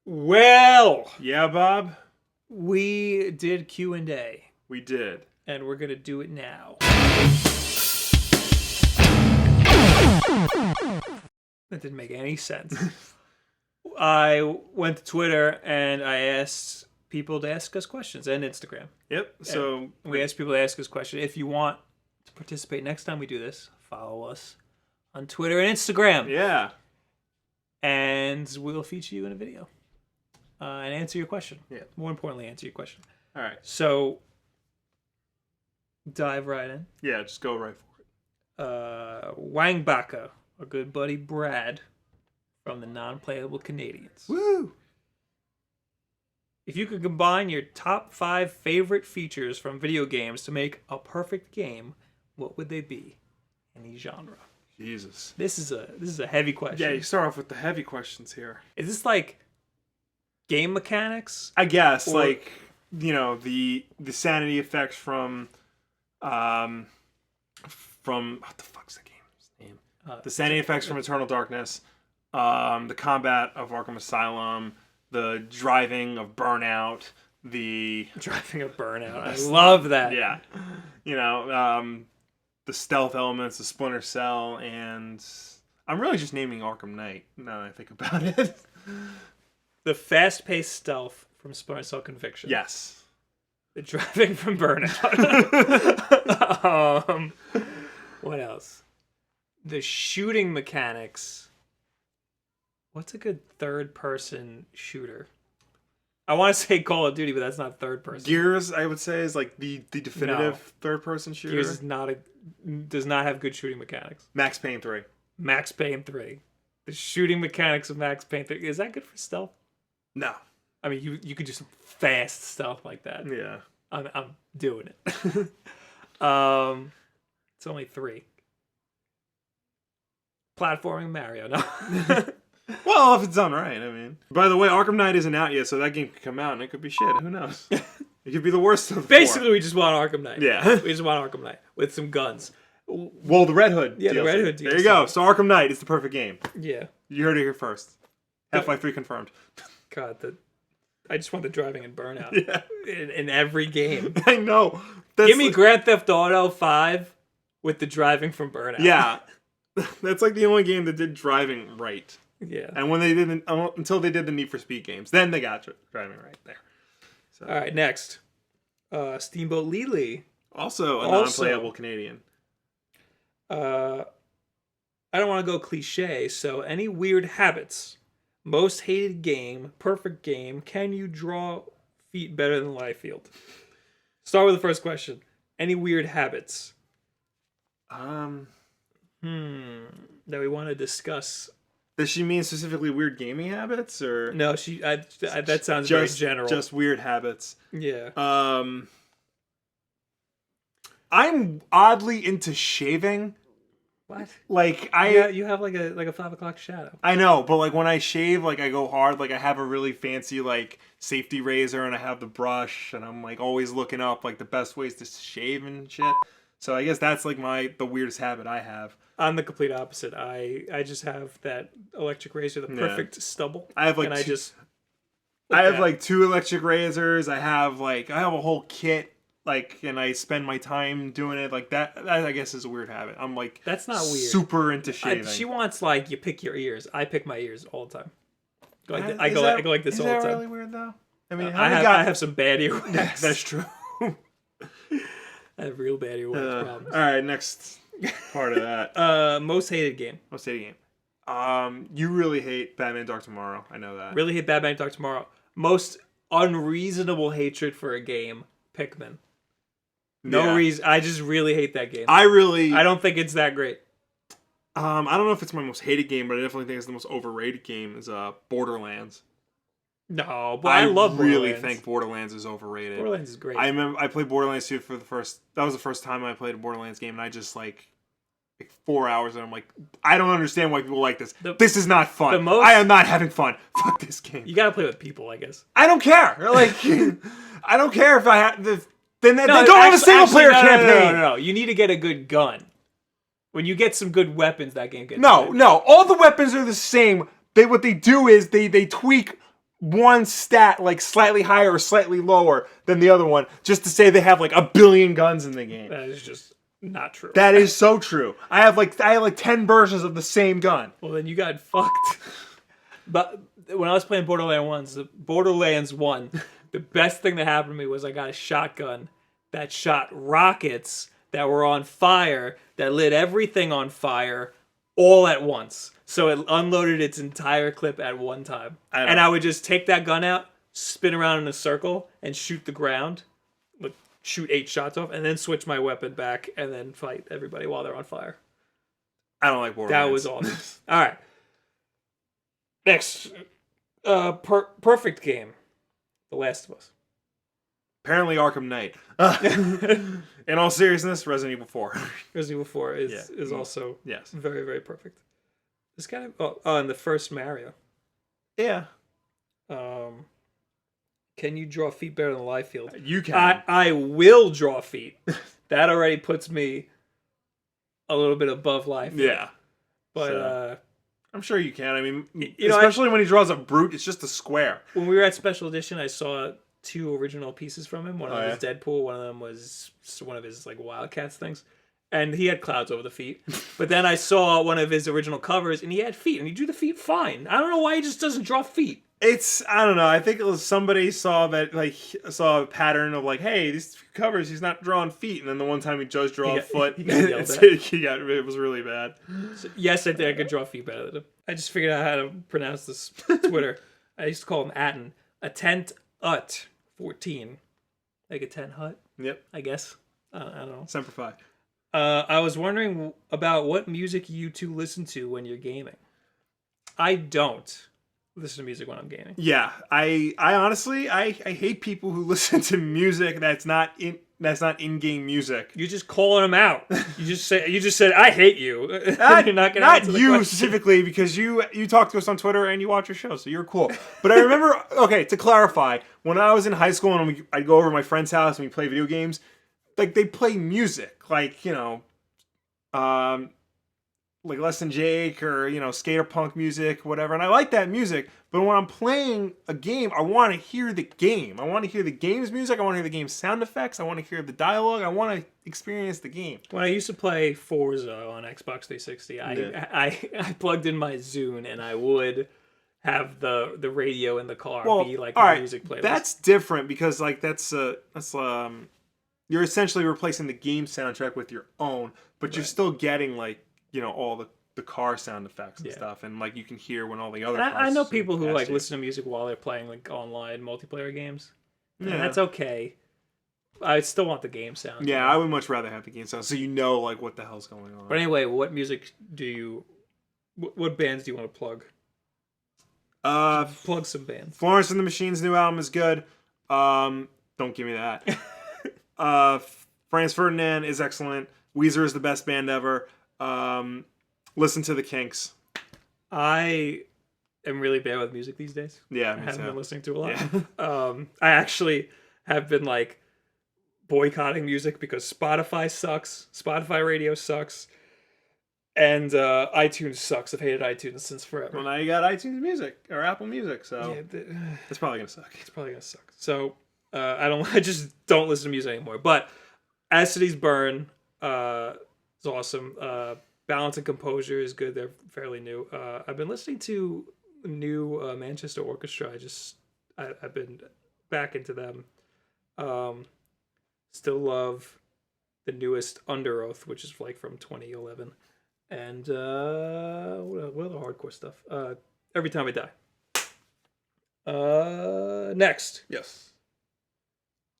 Well, Yeah, Bob? we did Q&A, We did. and we're going to do it now. That didn't make any sense. I went to Twitter, and I asked people to ask us questions, and Instagram. Yep. So And we asked people to ask us questions. If you want to participate next time we do this, follow us on Twitter and Instagram. yeah. And we'll feature you in a video. And answer your question. Yeah. More importantly, answer your question. All right. So, dive right in. Yeah, just go right for it. Wang Baka, our good buddy Brad, from the Non-Playable Canadians. Woo! If you could combine your top 5 favorite features from video games to make a perfect game, what would they be? Any genre. Jesus. This is a heavy question. Yeah, you start off with the heavy questions here. Is this like game mechanics? I guess, Or- like, you know, the sanity effects from what the fuck's the game's name? The sanity effects from Eternal Darkness, the combat of Arkham Asylum, the driving of Burnout, the Driving a Burnout. I love that. yeah, you know, the stealth elements, the Splinter Cell, and I'm really just naming Arkham Knight now that I think about it. The fast-paced stealth from Splinter Cell Conviction. Yes. The driving from Burnout. What else? The shooting mechanics. What's a good third-person shooter? I want to say Call of Duty, but that's not third-person. Gears, I would say, is like the definitive third-person shooter. Gears is does not have good shooting mechanics. Max Payne 3. Max Payne 3. The shooting mechanics of Max Payne 3. Is that good for stealth? No. I mean, you could do some fast stuff like that. Yeah. I'm doing it. It's only 3. Platforming Mario. No. Well, if it's done right, I mean. By the way, Arkham Knight isn't out yet, so that game could come out and it could be shit. Who knows? It could be the worst of the Basically, we just want Arkham Knight. Yeah. We just want Arkham Knight with some guns. Well, the Red Hood. Yeah, the DLC. Red Hood There DLC. you go. So Arkham Knight is the perfect game. Yeah. You heard it here first. Half-Life 3 confirmed. God, I just want the driving and Burnout Yeah. in every game. I know. Give me Grand Theft Auto 5 with the driving from Burnout. Yeah. That's like the only game that did driving right. Yeah. And when they didn't, until they did the Need for Speed games, then they got driving right there. So. All right, next. Steamboat Lily. Also a non-playable Canadian. I don't want to go cliche, so any weird habits? Most hated game, perfect game, can you draw feet better than Liefeld? Start with the first question. Any weird habits? That we want to discuss. Does she mean specifically weird gaming habits, or No, that sounds very general. Just weird habits. Yeah. I'm oddly into shaving. What? Like You have like a 5 o'clock shadow. I know, but like when I shave, like I go hard. Like I have a really fancy like safety razor, and I have the brush, and I'm like always looking up like the best ways to shave and shit. So I guess that's like the weirdest habit I have. I'm the complete opposite. I just have that electric razor, the perfect stubble. I have like I have like 2 electric razors. I have a whole kit. Like, and I spend my time doing it like that. I guess is a weird habit. I'm like, that's not weird. Super into shaving. She wants like you pick your ears. I pick my ears all the time. I go like this all the time. Is that really weird though? I mean, I have some bad earwax. That's true. I have real bad earwax problems. All right, next part of that. Most hated game. Most hated game. You really hate Batman Dark Tomorrow. I know that. Really hate Batman Dark Tomorrow. Most unreasonable hatred for a game. Pikmin. No reason. I just really hate that game. I don't think it's that great. I don't know if it's my most hated game, but I definitely think it's the most overrated game. Is Borderlands. No, but I love Borderlands. I really think Borderlands is overrated. Borderlands is great. I remember I played Borderlands 2 for that was the first time I played a Borderlands game, and I just like 4 hours, and I'm like, I don't understand why people like this. This is not fun. I am not having fun. Fuck this game. You gotta play with people, I guess. I don't care. Like, I don't care if I have. Then they don't have a single player campaign. No. You need to get a good gun. When you get some good weapons, that game gets No. All the weapons are the same. What they do is they tweak one stat like slightly higher or slightly lower than the other one just to say they have like 1 billion guns in the game. That is just not true. That is so true. I have like 10 versions of the same gun. Well, then you got fucked. But when I was playing Borderlands 1, the best thing that happened to me was I got a shotgun that shot rockets that were on fire, that lit everything on fire all at once. So it unloaded its entire clip at one time. And I would just take that gun out, spin around in a circle, and shoot the ground. Like, shoot 8 shots off, and then switch my weapon back, and then fight everybody while they're on fire. I don't like Borderlands. That was awesome. All right. Next. Perfect game. The Last of Us. Apparently Arkham Knight. In all seriousness, Resident Evil 4. Resident Evil 4 is also yes. very, very perfect. This guy, and the first Mario. Yeah. Can you draw feet better than live field? You can. I will draw feet. That already puts me a little bit above live field. Yeah. But so, I'm sure you can. I mean, especially when he draws a brute, it's just a square. When we were at Special Edition, I saw 2 original pieces from him. One of them was Deadpool. One of them was one of his like Wildcats things. And he had clouds over the feet. But then I saw one of his original covers, and he had feet, and he drew the feet fine. I don't know why he just doesn't draw feet. I don't know. I think it was somebody saw a pattern of like, hey, these covers, he's not drawing feet. And then the one time he does draw a foot, it was really bad. So, yes, I think I could draw feet better than him. I just figured out how to pronounce this Twitter. I used to call him Atten. Attent Ut 14. Like a tent hut? Yep. I guess. I don't know. Semper Fi. I was wondering about what music you two listen to when you're gaming. I don't listen to music when I'm gaming. Yeah, I honestly I hate people who listen to music that's not in-game music. You're just calling them out. You just said I hate you. You're not gonna not answer the you question. specifically, because you talk to us on Twitter and you watch your show, so you're cool. But I remember, okay, to clarify, when I was in high school and I'd go over to my friend's house and we play video games, like they play music, like like Less Than Jake or skater punk music, whatever, and I like that music. But when I'm playing a game, I want to hear the game. I want to hear the game's music. I want to hear the game's sound effects. I want to hear the dialogue. I want to experience the game. When I used to play Forza on Xbox 360, I plugged in my Zune and I would have the radio in the car be like my music playlist. That's different because like that's you're essentially replacing the game soundtrack with your own, but you're still getting like all the car sound effects and stuff, and like you can hear when all the other. I know people who like listen to music while they're playing like online multiplayer games. Yeah, and that's okay. I still want the game sound. Yeah, I would much rather have the game sound, so like what the hell's going on. But anyway, what music do you? What bands do you want to plug? Plug some bands. Florence and the Machine's new album is good. Don't give me that. Franz Ferdinand is excellent. Weezer is the best band ever. Listen to the Kinks. I am really bad with music these days. Yeah, I haven't been listening to a lot. Yeah. I actually have been like boycotting music because Spotify sucks. Spotify radio sucks. And iTunes sucks. I've hated iTunes since forever. Well, now you got iTunes Music or Apple Music, so it's probably gonna suck. It's probably gonna suck. So I just don't listen to music anymore. But As Cities Burn is awesome. Balance and Composure is good. They're fairly new. I've been listening to new Manchester Orchestra. I've been back into them. Still love the newest Underoath, which is like from 2011. And what other hardcore stuff? Every Time I Die. Next. Yes.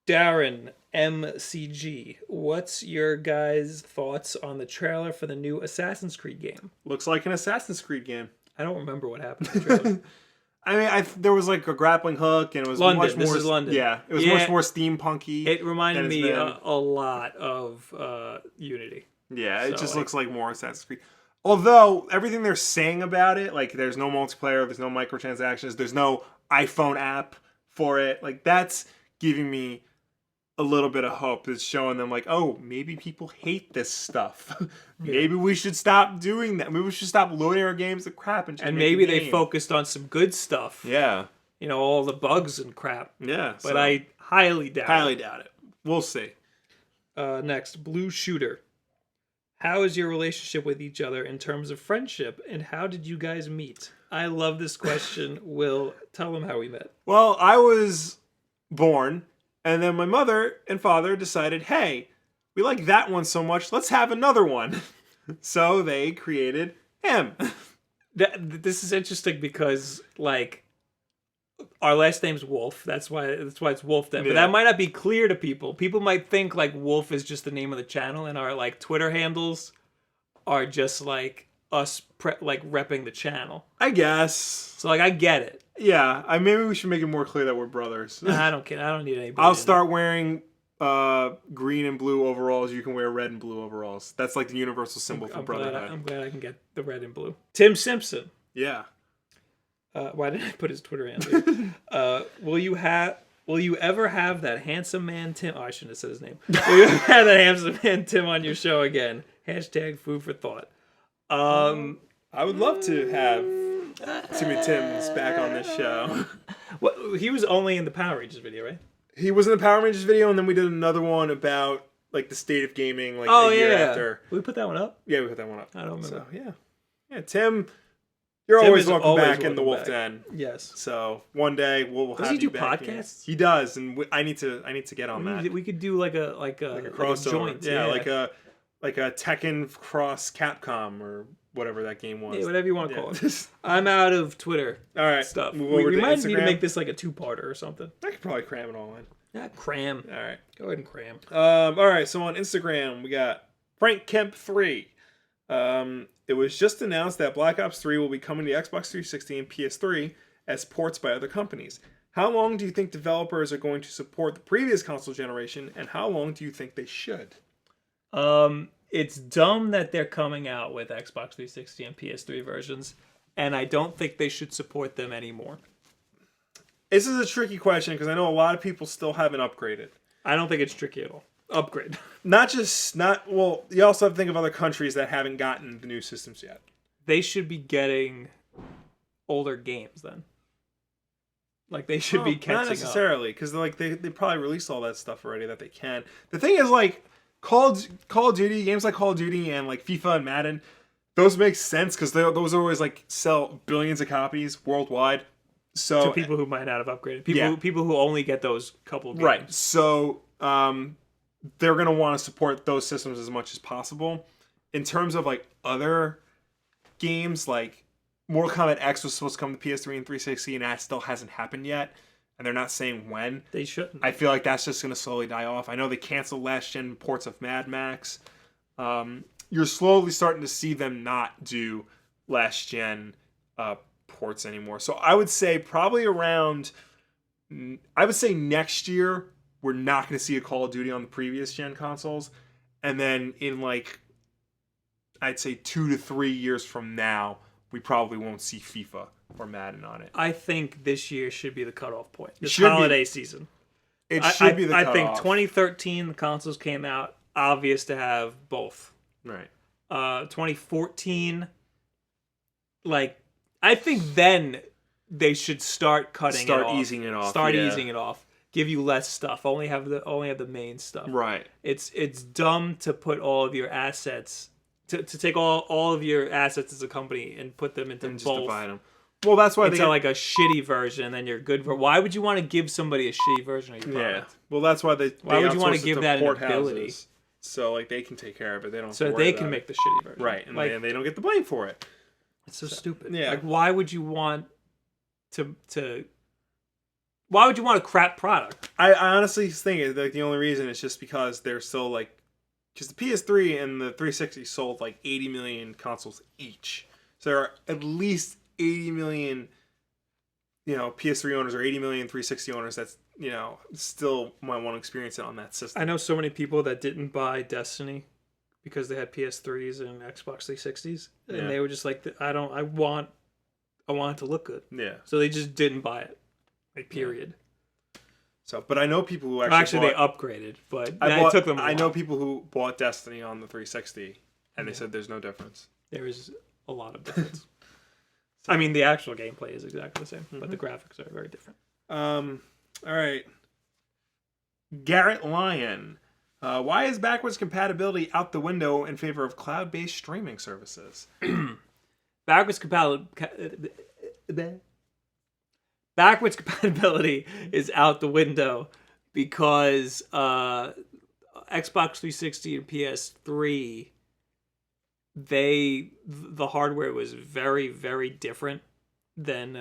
Darren MCG, what's your guys' thoughts on the trailer for the new Assassin's Creed game? Looks like an Assassin's Creed game. I don't remember what happened in the trailer. I mean, there was like a grappling hook, and it was London. Much more. This is London. Yeah, it was much more steampunky. It reminded me a lot of Unity. Yeah, it just looks like more Assassin's Creed. Although everything they're saying about it, like there's no multiplayer, there's no microtransactions, there's no iPhone app for it. Like that's giving me a little bit of hope. It's showing them like, oh, maybe people hate this stuff. Maybe we should stop doing that. Maybe we should stop loading our games to crap and maybe they focused on some good stuff. Yeah. all the bugs and crap. Yeah. But I highly doubt highly doubt it. We'll see. Next, Blue Shooter. How is your relationship with each other in terms of friendship, and how did you guys meet? I love this question. Will, tell them how we met. Well, I was born, and then my mother and father decided, hey, we like that one so much, let's have another one. So they created him. This is interesting because, like, our last name's Wolf. That's why it's Wulff Den. But that might not be clear to people. People might think like Wolf is just the name of the channel, and our like Twitter handles are just like us repping the channel. I guess. So like I get it. Yeah, maybe we should make it more clear that we're brothers. I don't care. I don't need anybody. I'll start wearing green and blue overalls. You can wear red and blue overalls. That's like the universal symbol for brotherhood. I'm glad I can get the red and blue. Tim Simpson. Yeah. Why didn't I put his Twitter handle? Will you ever have that handsome man Tim? Oh, I shouldn't have said his name. Will you ever have that handsome man Tim on your show again? Hashtag food for thought. I would love to have Timmy Tim's back on this show. Well, he was only in the Power Rangers video, right? He was in the Power Rangers video, and then we did another one about like the state of gaming, like a year after. We put that one up. Yeah, we put that one up. I don't remember. So yeah, Tim. You're always welcome back in the Wulff Den. Yes. So one day we'll have you back. Does he do podcasts? He does, and I need to get on that. We could do like a crossover. joint. Yeah, like a Tekken cross Capcom or whatever that game was. Yeah, whatever you want to call it. I'm out of Twitter. All right, stuff. Move over we to might Instagram. need to make this like a 2-parter or something. I could probably cram it all in. Yeah, cram. All right, go ahead and cram. All right. So on Instagram we got Frank Kemp 3. It was just announced that Black Ops 3 will be coming to Xbox 360 and PS3 as ports by other companies. How long do you think developers are going to support the previous console generation, and how long do you think they should? It's dumb that they're coming out with Xbox 360 and PS3 versions, and I don't think they should support them anymore. This is a tricky question because I know a lot of people still haven't upgraded. I don't think it's tricky at all. Upgrade. You also have to think of other countries that haven't gotten the new systems yet. They should be getting older games then. Like they should be catching up. Not necessarily, because they probably released all that stuff already that they can. The thing is, like Call of Duty games, like Call of Duty and like FIFA and Madden, those make sense because those always like sell billions of copies worldwide. So to people who might not have upgraded, people who only get those couple games. Right. So they're going to want to support those systems as much as possible. In terms of like other games, like Mortal Kombat X was supposed to come to PS3 and 360, and that still hasn't happened yet. And they're not saying when. They shouldn't. I feel like that's just going to slowly die off. I know they canceled last-gen ports of Mad Max. You're slowly starting to see them not do last-gen ports anymore. So I would say probably next year, we're not going to see a Call of Duty on the previous gen consoles. And then in like, I'd say 2 to 3 years from now, we probably won't see FIFA or Madden on it. I think this year should be the cutoff point. This holiday season. It should be the cutoff. I think 2013, the consoles came out, obvious to have both. Right. 2014, like, I think then they should start cutting it off. Easing it off. Easing it off. Give you less stuff. Only have the main stuff. Right. It's dumb to put all of your assets to take all of your assets as a company and put them into just both. Divide them. Well, that's why they like a shitty version, and then you're good for. Why would you want to give somebody a shitty version of your product? Yeah. Well, that's why they. Why would you want to give that an ability? Houses, so like they can take care of it. They don't. So they can make the shitty version. Right, and like, they don't get the blame for it. It's so stupid. Yeah. Like, why would you want to? Why would you want a crap product? I honestly think like the only reason is just because they're so like, because the PS3 and the 360 sold like 80 million consoles each. So there are at least 80 million, PS3 owners or 80 million 360 owners that's, still might want to experience it on that system. I know so many people that didn't buy Destiny because they had PS3s and Xbox 360s, and they were just like, I want it to look good. Yeah. So they just didn't buy it. Like, period. So, but I know people who actually they upgraded, but it took them a while. I know people who bought Destiny on the 360, and they said there's no difference. There is a lot of difference. I mean, the actual gameplay is exactly the same, but the graphics are very different. All right. Garrett Lyon. Why is backwards compatibility out the window in favor of cloud-based streaming services? Backwards compatibility is out the window because Xbox 360 and PS3, the hardware was very, very different than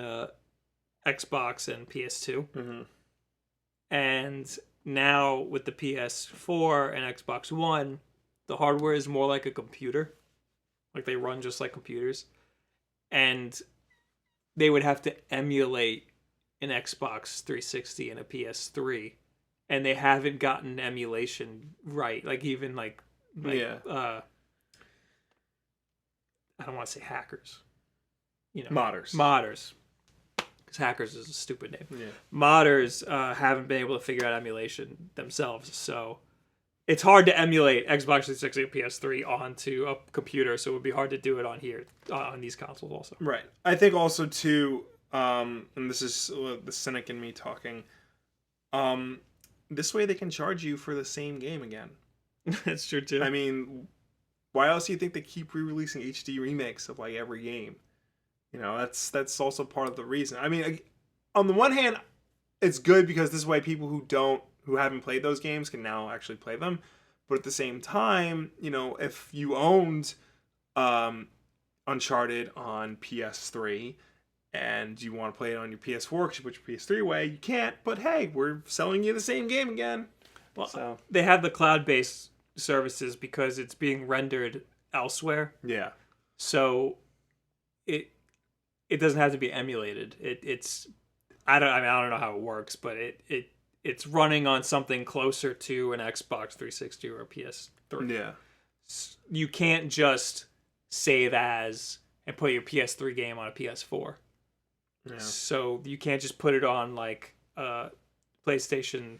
Xbox and PS2. Mm-hmm. And now with the PS4 and Xbox One, the hardware is more like a computer. Like they run just like computers. And they would have to emulate an Xbox 360 and a PS3. And they haven't gotten emulation right. Like even I don't want to say hackers. Modders. Because hackers is a stupid name. Yeah. Modders haven't been able to figure out emulation themselves. So it's hard to emulate Xbox 360 and PS3 onto a computer. So it would be hard to do it on here, on these consoles also. Right. I think also too, and this is the cynic in me talking, this way they can charge you for the same game again. That's true too. I mean, why else do you think they keep re-releasing HD remakes of like every game? That's also part of the reason. I mean, on the one hand, it's good because this way people who haven't played those games can now actually play them. But at the same time, if you owned Uncharted on PS3 and you want to play it on your PS4 because you put your PS3 away, you can't. But hey, we're selling you the same game again. Well, they have the cloud-based services because it's being rendered elsewhere. Yeah. So it doesn't have to be emulated. I don't know how it works, but it's running on something closer to an Xbox 360 or a PS3. Yeah. You can't just save as and put your PS3 game on a PS4. Yeah. So you can't just put it on like the PlayStation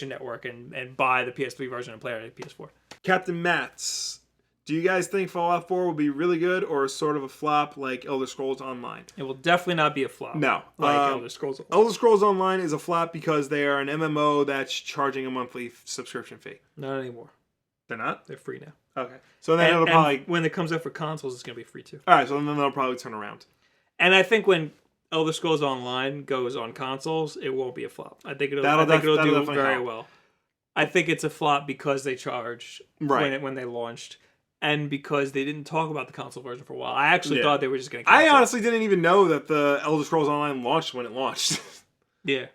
Network and buy the PS3 version and play it on a PS4. Captain Mats. Do you guys think Fallout 4 will be really good or sort of a flop like Elder Scrolls Online? It will definitely not be a flop. No. Like Elder Scrolls Online. Elder Scrolls Online is a flop because they are an MMO that's charging a monthly subscription fee. Not anymore. They're not? They're free now. Okay. So then it'll probably... when it comes out for consoles, it's going to be free too. Alright, so then they'll probably turn around. And I think when Elder Scrolls Online goes on consoles, it won't be a flop. I think it'll do very well. I think it's a flop because they charge when they launched. And because they didn't talk about the console version for a while. I actually thought they were just going to cancel. I honestly didn't even know that the Elder Scrolls Online launched when it launched. Yeah.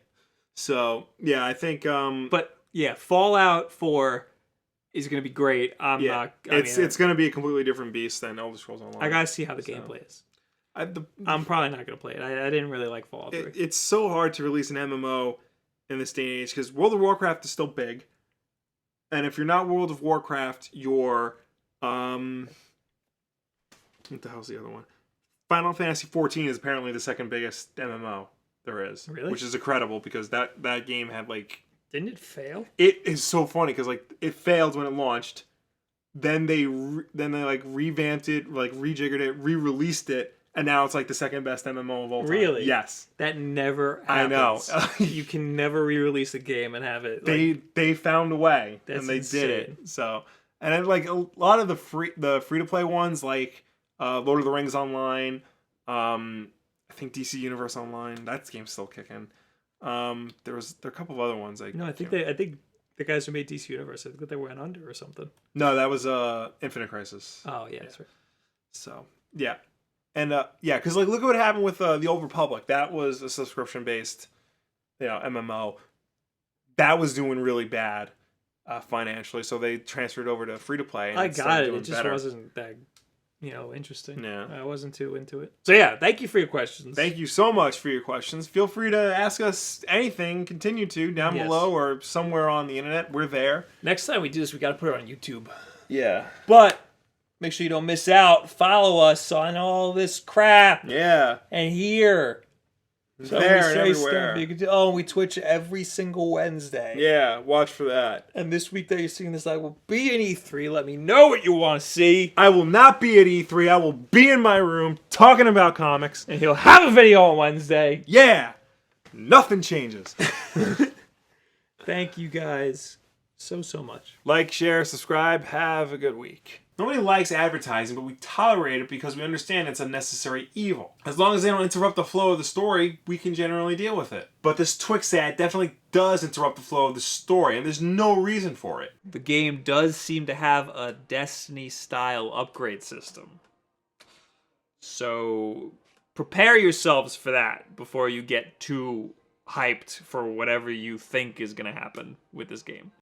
So, yeah, I think... But, yeah, Fallout 4 is going to be great. It's going to be a completely different beast than Elder Scrolls Online. I got to see how the gameplay is. I'm probably not going to play it. I didn't really like Fallout 3. It's so hard to release an MMO in this day and age because World of Warcraft is still big. And if you're not World of Warcraft, you're... what the hell's the other one? Final Fantasy XIV is apparently the second biggest MMO there is. Really? Which is incredible because that game had like... Didn't it fail? It is so funny because like it failed when it launched. Then they revamped it, like rejiggered it, re-released it, and now it's like the second best MMO of all time. Really? Yes. That never happens. I know. You can never re-release a game and have it. They found a way and they insane. did it. So... And then, like, a lot of the free-to-play ones, like Lord of the Rings Online, I think DC Universe Online, that game's still kicking. There are a couple of other ones. I think the guys who made DC Universe, I think they went under or something. No, that was Infinite Crisis. Oh, yeah, that's right. So, yeah. And, because, like, look at what happened with The Old Republic. That was a subscription-based, MMO. That was doing really bad. Financially, so they transferred over to free to play. I got it. It just wasn't that, interesting. Yeah, I wasn't too into it. So yeah, thank you for your questions. Thank you so much for your questions. Feel free to ask us anything. Continue to down below or somewhere on the internet. We're there. Next time we do this, we got to put it on YouTube. Yeah, but make sure you don't miss out. Follow us on all this crap. Yeah, and here. So there we and say everywhere. stuff. You can do, oh, we Twitch every single Wednesday. Yeah, watch for that. And this week that you're seeing this, I will be in E3. Let me know what you want to see. I will not be at E3. I will be in my room talking about comics. And he'll have a video on Wednesday. Yeah, nothing changes. Thank you guys so much. Like, share, subscribe. Have a good week. Nobody likes advertising, but we tolerate it because we understand it's a necessary evil. As long as they don't interrupt the flow of the story, we can generally deal with it. But this Twix ad definitely does interrupt the flow of the story, and there's no reason for it. The game does seem to have a Destiny-style upgrade system. So prepare yourselves for that before you get too hyped for whatever you think is going to happen with this game.